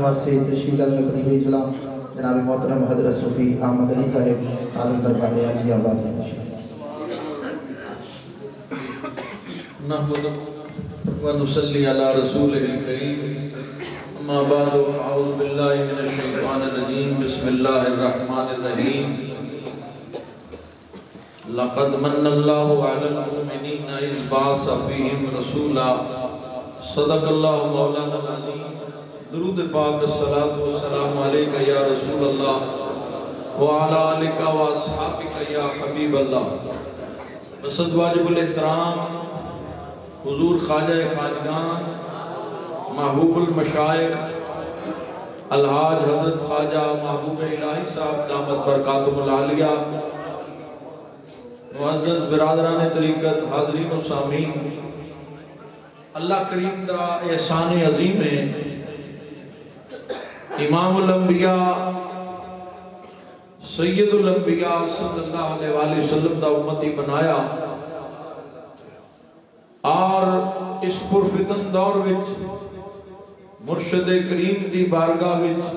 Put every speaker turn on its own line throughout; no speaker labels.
واسطے تشریف لانے خطیب اسلام جناب محترم حضرت صوفی احمد علی صاحب عالم دربار عالی آباد میں
نحمد و نصلی علی رسول الکریم اما بعد اعوذ باللہ من الشیطان الرجیم بسم اللہ الرحمن الرحیم لقد من اللہ علی المؤمنین اذ بعث فیہم رسولا صدق اللہ مولانا العظیم درود پاک الصلاۃ والسلام علیک یا رسول اللہ وعلی آلک و اصحابک یا حبیب اللہ وصد واجب الاحترام حضور خواجہ خواجگان محبوب المشائخ الحاج حضرت خواجہ محبوب الہی صاحب دامت برکاتہ العالیہ معزز برادران طریقت حاضرین و سامعین اللہ کریم دا احسان عظیم ہے امام الانبیاء سید الانبیاء صلی اللہ علیہ وآلہ وسلم دا امتی بنایا اور اس پرفتن دور وچ مرشد کریم دی بارگاہ وچ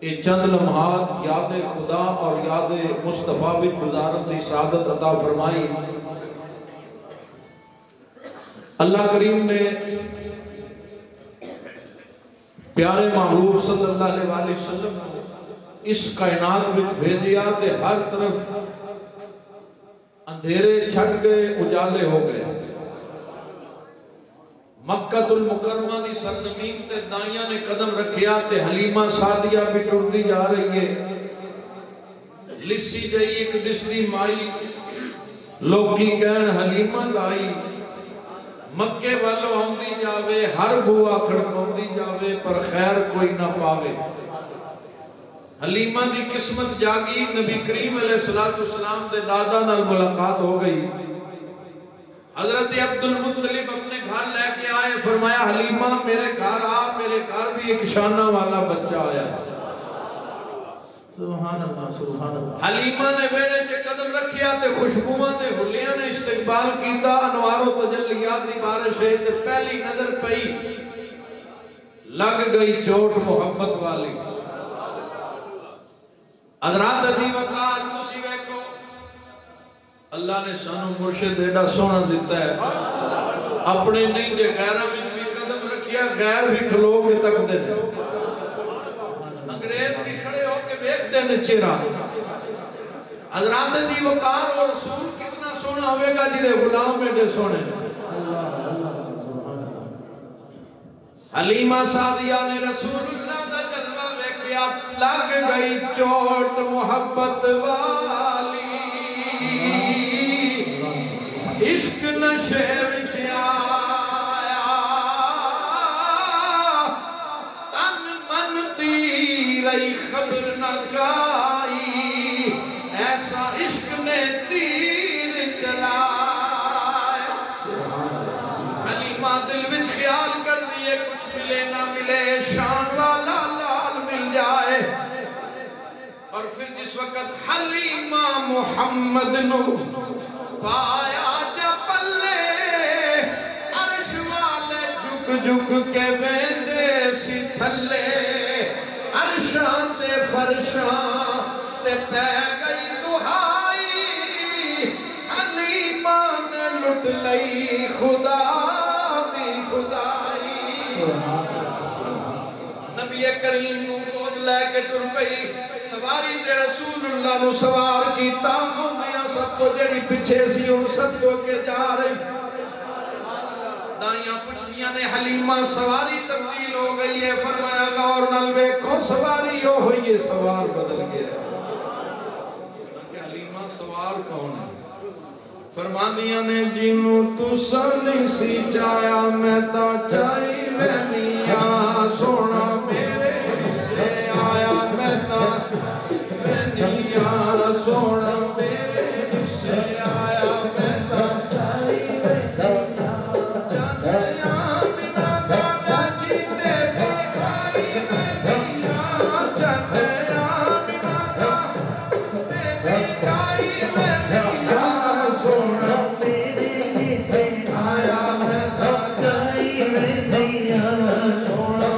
یہ چند لمحات یاد خدا اور یاد مصطفیٰ وچ گزارن دی سعادت عطا فرمائی اللہ کریم نے پیارے محبوب صلی اللہ علیہ وآلہ وسلم اس کائنات میں بھیجیا تے ہر طرف اندھیرے چھٹ گئے اجالے ہو گئے مکہ المکرمہ دی سرزمین تے دائیاں نے قدم رکھیا تے حلیمہ سعدیہ بھی ٹردی جا رہی ہے لسی جائی ایک دستی مائی لوکی کہن حلیمہ لائی مکے والو آندی جاوے ہر بوا کھڑکوندی جاوے پر خیر کوئی نہ پاوے حلیمہ دی قسمت جاگی نبی کریم علیہ السلام دے دادا نال ملاقات ہو گئی حضرت عبد المطلب اپنے گھر لے کے آئے فرمایا حلیمہ میرے گھر آ میرے گھر بھی ایک شانہ والا بچہ آیا سبحان اللہ سبحان اللہ حلیمہ نے بیڑے چے قدم رکھیا تے خوشبوواں تے حلیاں نے استقبال کیتا انوار و تجلیات دی بارش ہے تے پہلی نظر پئی لگ گئی چوٹ محبت والی حضرات عظیم وقات تسی ویکھو اللہ نے سانو مرشد ایڈا سونا دیتا ہے اپنے نہیں جے غیرہ میں بھی قدم رکھیا غیر بھی کھلو کے تک دے انگریز بھی کھڑے ہو کے بیخ دے چہرہ حضرات عظیم وقار اور رسول کتنا سونا ہوئے گا جی دے غلام میں دے سونے حلیمہ سعدیہ نے رسول اللہ دا جلوہ ویکھیا لگ گئی چوٹ محبت والی عشق نشے وچ آیا تن من دی رہی خبر نہ گائی ایسا عشق نے تیر چلایا حلیمہ دل وچ خیال کر دیئے کچھ ملے نہ ملے شان والا لال مل جائے اور پھر جس وقت حلیمہ محمد نو پایا جا پلے عرش والے جھک جھک کے بیندے سی تھلے عرشاں تے فرشاں تے پہ گئی دہائی حلیمہ نے لٹ لئی خدا دی خدائی نبی کریم نو گود لے کے ٹر پئی سواری تے رسول اللہ نو سوار کیتا ہوندیاں سب کو جڑی پچھے سی ان سب کو کے جا رہی دائیاں پچھلیاں نے حلیمہ سواری تبدیل ہو گئی ہے فرمایا غور نال ویکھو سواری ہو ہوئی ہے سوار بدل گیا کہ حلیمہ سوار کون ہے فرماندیاں نے جنوں تو سن سی چایا میں تا چائی میں نیا سونا میرے سے آیا میں تا میں نیا سونا میرے سے آیا میں تا چائی میں چانیا بنا دادا جیتے بھائی میں نیا چانیا بنا دادا چائی میں نیا سونا میرے سے آیا میں تا چائی میں نیا سونا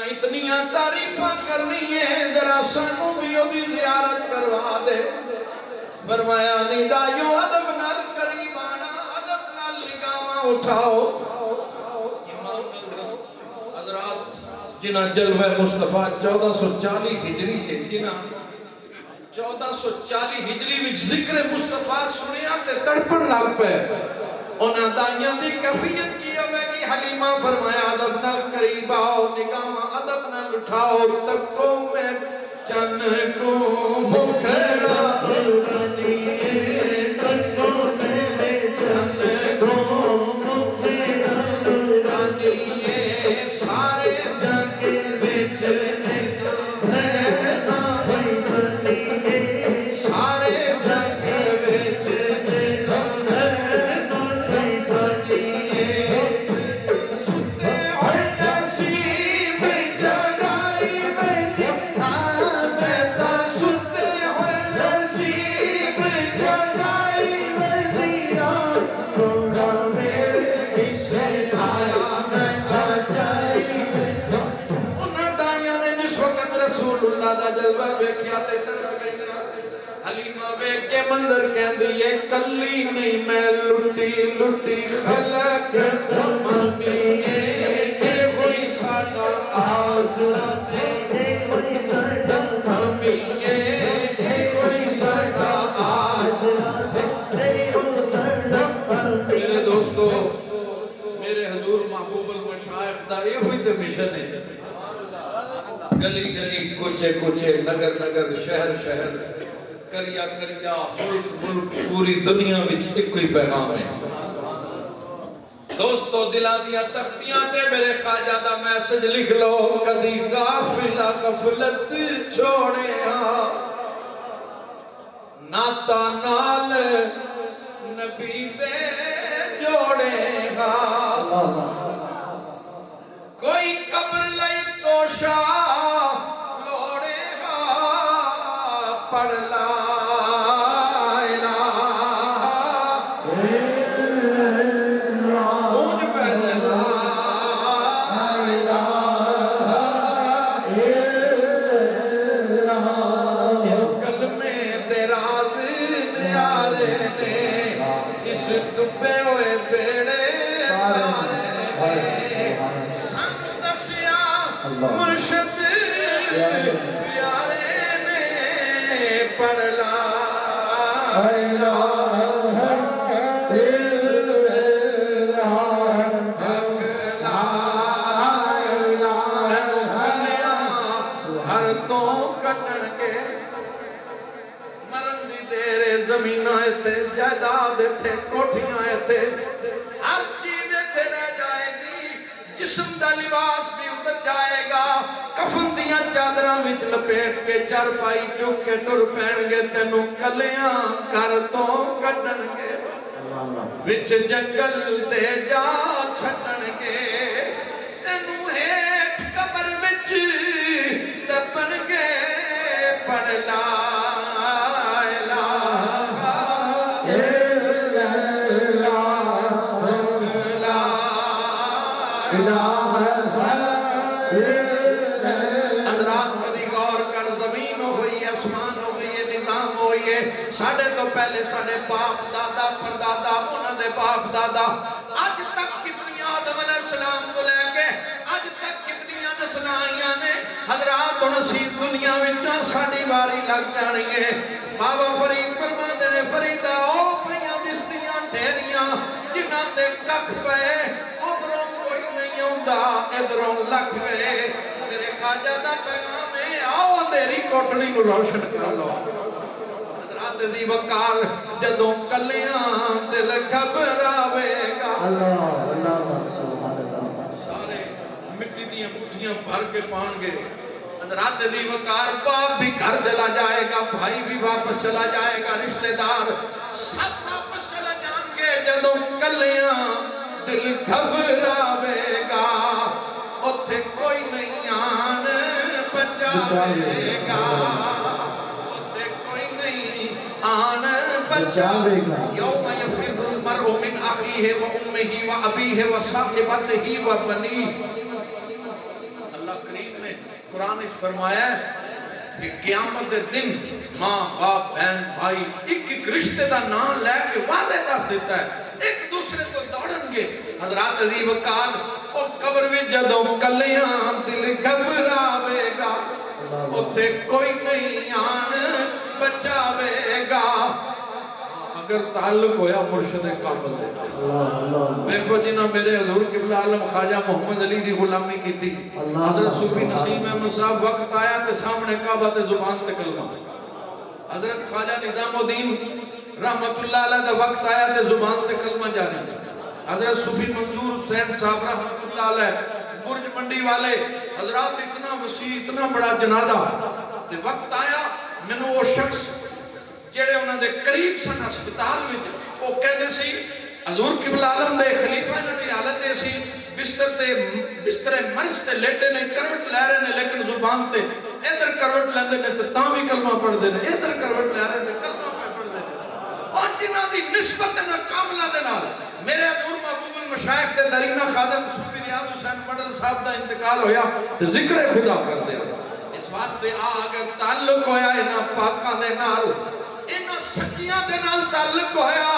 اتنیاں تعریفاں کرنی ہے ذرا سانو بھی دی زیارت کروا دے فرمایا ندائیوں ادب نال قریب آنا ادب نال نگاہاں اٹھاؤ حضرات جنہ جلوہ مصطفیٰ 1440 ہجری ہے جنہ 1440 ہجری وچ ذکر مصطفیٰ سنیا تے تڑپن لگ پے انہاں دائیاں دی کیفیت کی ہوئے گی حلیمہ فرمایا ادب نال قریب آؤ نگاہاں ادب نال اٹھاؤ تکو میں چن کو مکھڑا تکو میں چن کو مکھڑا سارے جگ وچ سارے جگ وچ جلوہ بیکھیا تے طرف گئینا حلیمہ بیک کے منظر کہندی یہ کلی نہیں میں لٹی لٹی خلق مامی اے ہوئی ساڑا آسرا اے ہوئی ساڑا مامی اے ہوئی ساڑا آسرا اے ہوئی ساڑا میرے دوستو میرے حضور محبوب المشائخ دا یہ ہوئی تے مشن ہے گلی گلی کوچے کوچے نگر نگر شہر شہر کریا کریا ملک ملک پوری دنیا وچ ایک کوئی پیغام ہے دوستو دلاں دیاں تختیاں تے میرے خواجہ دا میسج لکھ لو کدی غافلہ غفلت چھوڑے ہاں ناتا نال نبی دے جوڑے ہاں کوئی قبر لئی توشا لوڑے گا پڑھ لا مجھ پر لا اس کلمے دراز نیارے نے اس ڈبے ہوئے بیڑے مرشد پیارے نے پڑھ لا ہر تو کٹن کے مرن دی دیرے زمین آئے تھے جائیداد تھے کوٹھیاں تھے ہر چیز تھے رہ جائے گی جسم دا لباس بھی اتر جائے گا کفن دیاں چادراں وچ لپیٹ کے چارپائی چک کے ٹر پین گے تینوں کلیاں کر تو کٹن گے وچ جنگل دے جا چھٹن گے تینوں ہیٹ قبر وچ دبن گے پڑھ لا ساڑھے تو پہلے ساڑھے باپ دادا پردادا انہوں نے باپ دادا آج تک کتنی آدم علیہ السلام کو لے کے آج تک کتنی نسلائیاں نے حضرات انسیز دنیا وچاں ساڑھی باری لگ جانی ہے بابا فرید فرماتے نے فریدہ او پیاں دستیاں ٹھہریاں جنہاں تے ککھ پہ ادھروں کوئی نہیں ہوندہ ادھروں لکھ پہ میرے خواجہ دا پیغام ہے آؤ اندھیری کوٹھنی کو روشن کر لو دی وقال جدوں کلیاں دل گھبراوے گا اللہ سبحان اللہ سارے مٹی دیاں مٹھیاں بھر کے پان گے حضرات دی وقار باپ بھی گھر چلا جائے گا بھائی بھی واپس چلا جائے گا رشتہ دار سب واپس چلا جائیں گے جدوں کلیاں دل گھبراوے گا اتھے کوئی نہیں آن بچاوے گا آنا بچاوے گا یوم یفر المرء من اخیہ و امہ و ابیہ و صاحبتہ و بنی اللہ کریم نے قرآن ایک فرمایا ہے کہ قیامت دے دن ماں باپ بہن بھائی ایک ایک رشتے دا نام لے کے وعدے دس دیتا ہے ایک دوسرے کو دوڑن گے حضرات عزیز وقال اور قبر میں جدوں کلیاں دل گھبراوے گا اتے کوئی نہیں آن بچاوے گا اگر تعلق ہویا مرشد کامل دے دیکھو جنہ میرے حضور قبلہ عالم خواجہ محمد علی دی غلامی کی تھی حضرت صوفی نسیم احمد صاحب وقت آیا تے سامنے کعبہ تے زبان تے کلمہ حضرت خواجہ نظام الدین رحمت اللہ علیہ دا وقت آیا تے زبان تے کلمہ جاری حضرت صوفی منظور حسین صاحب رحمت اللہ علیہ برج منڈی والے حضرات اتنا وسیع اتنا بڑا جنازہ تے وقت آیا میں وہ شخص جڑے انہوں دے قریب سن ہسپتال میں وہ کہتے سی حضور قبلہ عالم دے خلیفہ انہوں دی حالت ایسی بستر مرض تے لیٹے نے کروٹ لے رہے نے لیکن زبان تے ادھر کروٹ لیندے نے تے تاں بھی کلمہ پڑھ دے نے ادھر کروٹ لے رہے نے کلمہ پڑھ دے نے اور جنہ دی نسبت نہ کاملہ دے نال میرے حضور محبوب المشایخ دے درینہ خادم صوفی ریاض حسین مڈل صاحب دا انتقال ہویا تے ذکر خدا کر دیا اس واسطے اگر تعلق ہویا انہاں پاکاں دے نال انہاں سچیاں دے نال تعلق ہویا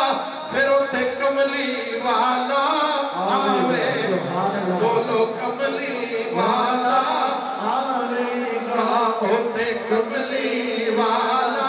پھر اوتھے کملی والا آوے بولو کملی والا آوے گا اوتھے کملی والا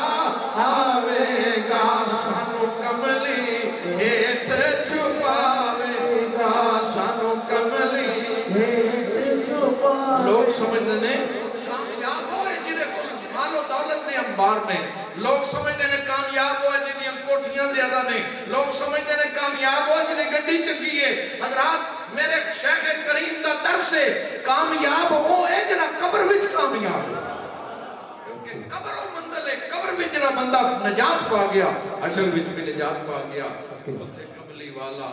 آوے گا سانو کملی ہیٹ چھپاوے گا سانو کملی ہیٹ چھپاوے لوگ سمجھتے ہیں کامیاب ہوئے جنہیں کل مال و دولت نے انبار نے لوگ سمجھتے ہیں کامیاب ہوئے جنہیں کوٹھیاں زیادہ نہیں لوگ سمجھتے ہیں کامیاب ہوئے جنہیں گڈی چکی ہے حضرات میرے شیخ کریم دا درس ہے کامیاب ہوئے جنہ قبر وچ کامیاب ہے کیونکہ قبر و منزل ہے قبر وچ جنہ بندہ نجات پا گیا حشر وچ بھی نجات پا گیا اتھے کملی والا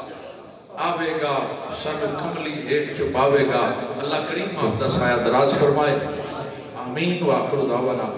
آوے گا سن کملی ہیٹ چھپاوے گا اللہ کریم آپ دا سایہ دراز فرمائے آمین و آخر دعوانا